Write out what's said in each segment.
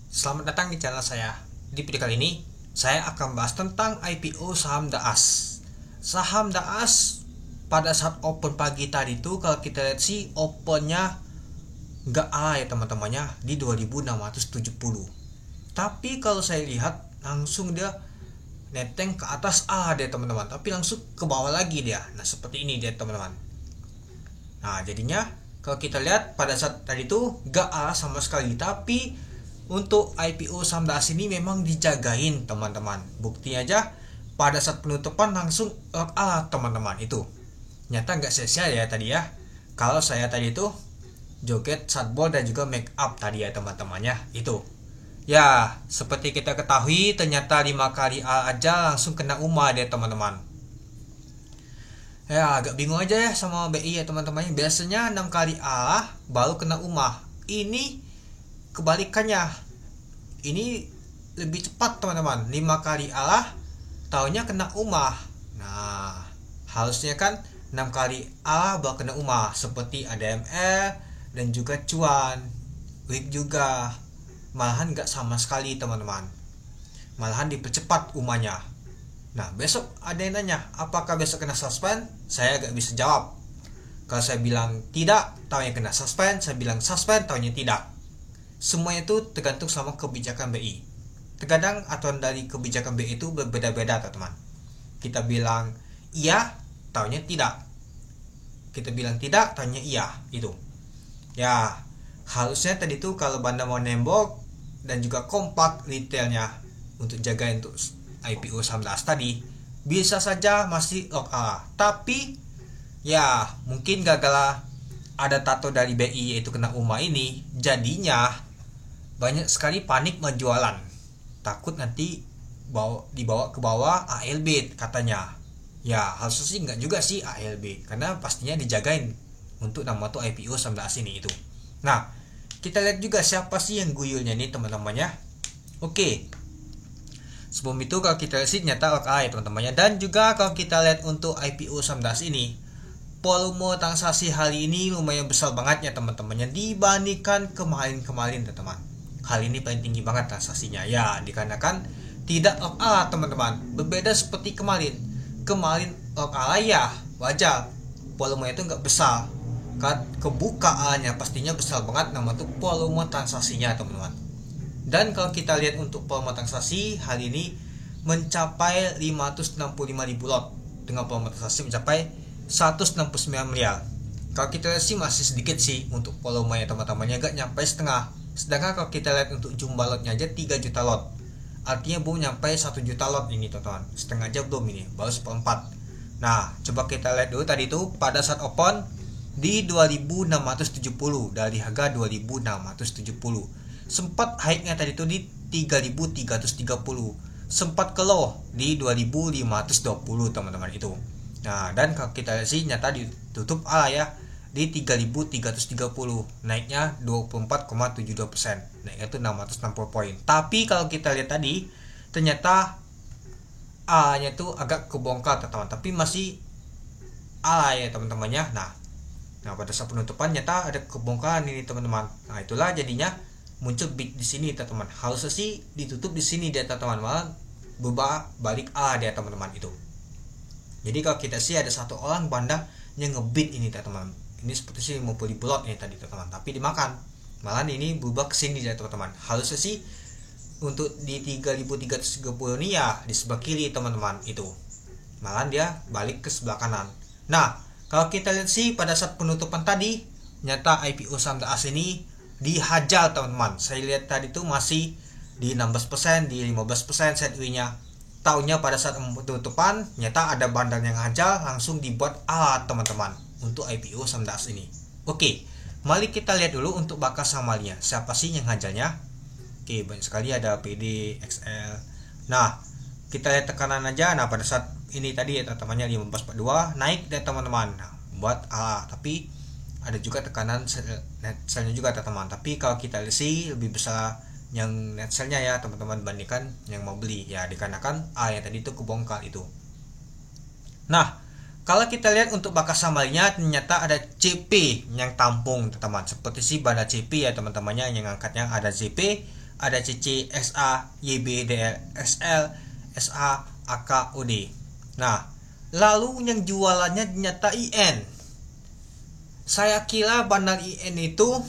Selamat datang di channel saya. Di video kali ini, saya akan bahas tentang IPO saham DAAS. Saham DAAS pada saat open pagi tadi tuh, kalau kita lihat sih opennya nggak A ya teman-temannya, di 2670. Tapi kalau saya lihat langsung dia neteng ke atas A deh teman-teman, tapi langsung ke bawah lagi dia. Nah seperti ini dia teman-teman. Nah jadinya kalau kita lihat pada saat tadi tuh nggak A sama sekali, tapi untuk IPO saham DAAS ini memang dijagain teman-teman. Buktinya aja pada saat penutupan langsung A teman-teman itu. Nyata nggak sia-sia ya tadi ya. Kalau saya tadi tuh joget satball dan juga make up tadi ya teman-temannya itu. Ya, seperti kita ketahui ternyata 5 kali A aja langsung kena UMA deh teman-teman. Ya, agak bingung aja ya sama BI ya teman-temannya. Biasanya 6 kali A baru kena UMA. Ini kebalikannya. Ini lebih cepat teman-teman. 5 kali A taunya kena UMA. Nah, harusnya kan 6 kali A baru kena UMA, seperti ADMR dan juga cuan, WIG juga. Malahan nggak sama sekali teman-teman, malahan dipercepat umanya. Nah besok ada yang nanya apakah besok kena suspend, saya nggak bisa jawab. Kalau saya bilang tidak, taunya kena suspend. Saya bilang suspend, taunya tidak. Semuanya itu tergantung sama kebijakan BI. Terkadang aturan dari kebijakan BI itu berbeda-beda teman-teman. Kita bilang iya, taunya tidak. Kita bilang tidak, taunya iya. Itu ya, harusnya tadi tuh kalau Banda mau nembok dan juga kompak retailnya untuk jaga untuk IPO saham DAAS tadi, bisa saja masih lock A. Tapi ya mungkin gagal ada tato dari BI yaitu kena UMA ini, jadinya banyak sekali panik menjualan. Takut nanti dibawa ke bawah ALB katanya. Ya harusnya sih enggak juga sih ALB, karena pastinya dijagain untuk nama tuh IPO saham DAAS ini itu. Nah, kita lihat juga siapa sih yang guyulnya nih teman-temannya. Oke. Sebelum itu kalau kita lihat sih nyata oke ya teman-temannya. Dan juga kalau kita lihat untuk IPO saham DAAS ini, volume transaksi hari ini lumayan besar banget ya teman-temannya dibandingkan kemarin-kemarin teman-teman. Hari ini paling tinggi banget transaksinya. Ya, dikarenakan tidak oke teman-teman. Berbeda seperti kemarin. Kemarin oke ya, wajar. Volumenya itu nggak besar. Kebukaannya pastinya besar banget, nama tuh volume transaksinya teman-teman. Dan kalau kita lihat untuk volume transaksi hari ini mencapai 565.000 lot dengan volume transaksi mencapai 169 miliar. Kalau kita lihat sih masih sedikit sih untuk volumenya teman-temannya, gak nyampe setengah. Sedangkan kalau kita lihat untuk jumlah lotnya aja 3 juta lot, artinya belum nyampe 1 juta lot ini teman-teman. Setengah aja belum, ini baru seperempat. Nah coba kita lihat dulu tadi tuh pada saat open di 2670 dari harga 2670. Sempat high-nya tadi itu di 3330. Sempat ke low di 2520 teman-teman itu. Nah, dan kalau kita lihat sih nyata ditutup A ya di 3330. Naiknya 24,72%. Naiknya itu 660 poin. Tapi kalau kita lihat tadi ternyata A-nya itu agak kebongkar teman-teman, tapi masih A ya teman-temannya. Nah, pada saat penutupan nyata ada kebongkaran ini teman-teman. Nah, itulah jadinya muncul big di sini teman-teman. Harusnya sih ditutup di sini dia teman-teman, malah berubah balik A dia teman-teman itu. Jadi kalau kita sih ada satu orang Banda yang ngebit ini teman-teman. Ini seperti sih mau beli lot ini tadi teman-teman, tapi dimakan. Malah ini berubah ke sini dia teman-teman. Harusnya sih untuk di 3330 ini ya di sebelah kiri teman-teman itu. Malah dia balik ke sebelah kanan. Nah, kalau kita lihat sih pada saat penutupan tadi, nyata IPO saham DAAS ini dihajar teman-teman. Saya lihat tadi tuh masih di 16%, di 15% setway-nya. Taunya pada saat penutupan, nyata ada bandar yang hajar, langsung dibuat A teman-teman untuk IPO saham DAAS ini. Oke, mari kita lihat dulu untuk bakal sahamnya. Siapa sih yang hajarnya? Oke, banyak sekali ada PD, XL. Nah, kita lihat tekanan aja. Nah, pada saat ini tadi ya teman-temannya 1542 naik deh teman-teman. Nah, buat A, tapi ada juga tekanan net sell-nya juga teman-teman. Tapi kalau kita lihat sih lebih besar yang net sell-nya ya teman-teman bandingkan yang mau beli ya, dikarenakan A yang tadi itu kebongkar itu. Nah, kalau kita lihat untuk bakas samarnya ternyata ada CP yang tampung teman-teman. Seperti si Banda CP ya teman-temannya yang angkatnya ada CP ada CC, SA, YB, DL, SL, SA, AK, OD. Nah, lalu yang jualannya ternyata IN. Saya kira bandar IN itu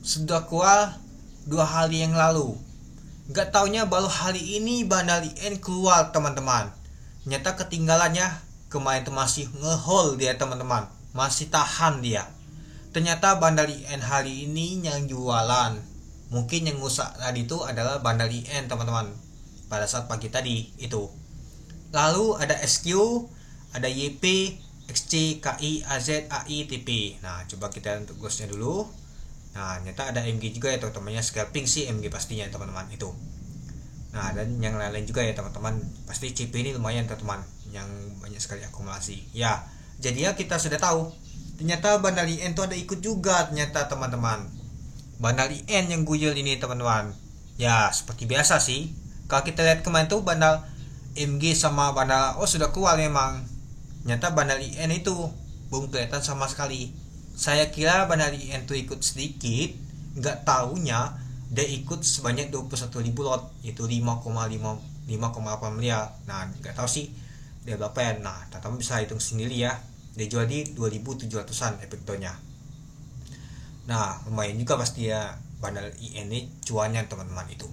sudah keluar 2 hari yang lalu. Gak taunya baru hari ini bandar IN keluar, teman-teman. Ternyata ketinggalannya kemarin itu masih ngehold dia, teman-teman. Masih tahan dia. Ternyata bandar IN hari ini yang jualan. Mungkin yang rusak tadi itu adalah bandar IN, teman-teman, pada saat pagi tadi itu. Lalu ada SQ, ada YP, XC, KI, AZ, AI, TP. Nah, coba kita untuk ghostnya dulu. Nah, ternyata ada MG juga ya, teman-temannya. Scalping sih MG pastinya, teman-teman, itu. Nah, dan yang lain-lain juga ya, teman-teman. Pasti CP ini lumayan, teman-teman, yang banyak sekali akumulasi. Ya, jadi ya kita sudah tahu. Ternyata bandar IN itu ada ikut juga, ternyata, teman-teman. Bandar IN yang guyul ini, teman-teman. Ya, seperti biasa sih. Kalau kita lihat kemarin tuh bandar MG sama bandar sudah keluar memang. Ternyata bandar IN itu belum kelihatan sama sekali. Saya kira bandar IN itu ikut sedikit, nggak taunya dia ikut sebanyak 21.000 lot, itu 5,8 miliar. Nah, nggak tahu sih dia berapa ya. Nah, teman-teman bisa hitung sendiri ya. Dia jual di 2.700-an efektonya. Nah, lumayan juga pasti ya bandar IN ini cuannya, teman-teman, itu.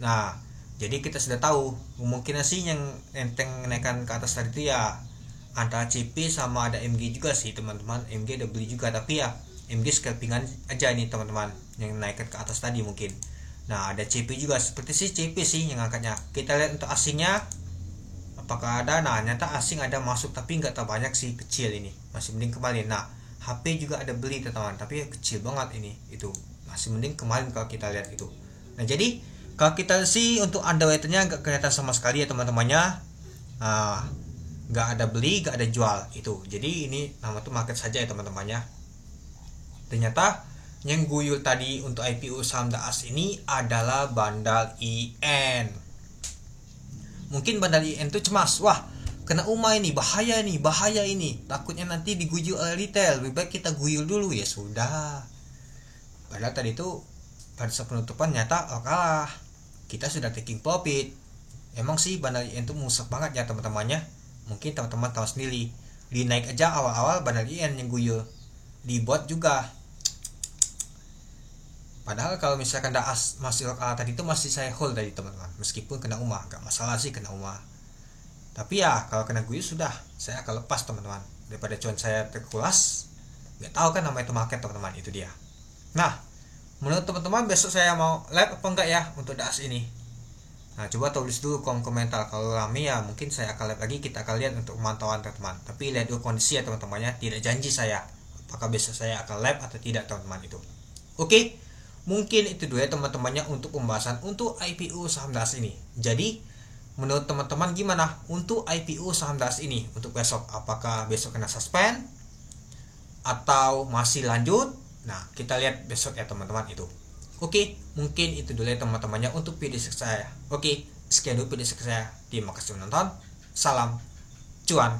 Nah, jadi kita sudah tahu kemungkinan sih yang enteng naikkan ke atas tadi itu ya antara CP sama ada MG juga sih, teman-teman. MG udah beli juga, tapi ya MG scalpingan aja ini, teman-teman, yang naikkan ke atas tadi mungkin. Nah, ada CP juga, seperti sih CP sih yang angkatnya. Kita lihat untuk asingnya apakah ada. Nah, ternyata asing ada masuk, tapi nggak tak banyak sih, kecil ini, masih mending kemarin. Nah, HP juga ada beli, teman-teman, tapi ya kecil banget ini, itu masih mending kemarin kalau kita lihat itu. Nah, jadi kalau kita sih untuk underwriternya nggak kelihatan sama sekali ya, teman-temannya. Nggak ada beli, nggak ada jual itu. Jadi ini nama tuh market saja ya, teman-temannya. Ternyata yang guyul tadi untuk IPO saham DAS ini adalah bandar IN. Mungkin bandar IN tuh cemas, wah kena UMA ini, bahaya ini, takutnya nanti diguyul oleh retail, lebih baik kita guyul dulu. Ya sudah, padahal tadi itu pada saat penutupan nyata kalah, kita sudah taking profit. Emang sih bandar IN itu musak banget ya, teman-temannya. Mungkin teman-teman tahu sendiri, di naik aja awal-awal bandar IN yang guyul, dibuat juga. Padahal kalau misalkan DAS masih tadi itu masih saya hold tadi, teman-teman, meskipun kena UMA, gak masalah sih kena UMA. Tapi ya kalau kena guyur sudah, saya akan lepas, teman-teman, daripada cuan saya terkulas. Nggak tahu kan nama itu market, teman-teman, itu dia. Nah, menurut teman-teman besok saya mau live apa enggak ya untuk DAS ini? Nah, coba tulis dulu kolom komentar. Kalau rame ya mungkin saya akan live lagi, kita akan lihat untuk pemantauan, teman-teman. Tapi lihat dulu kondisi ya, teman-temannya. Tidak janji saya apakah besok saya akan live atau tidak, teman-teman, itu. Oke, mungkin itu dulu ya, teman-temannya, untuk pembahasan untuk IPO saham DAS ini. Jadi menurut teman-teman gimana untuk IPO saham DAS ini untuk besok? Apakah besok kena suspend atau masih lanjut? Nah, kita lihat besok ya, teman-teman, itu. Oke, mungkin itu dulu ya, teman-temannya, untuk video saya. Oke, sekian dulu video saya. Terima kasih menonton. Salam cuan.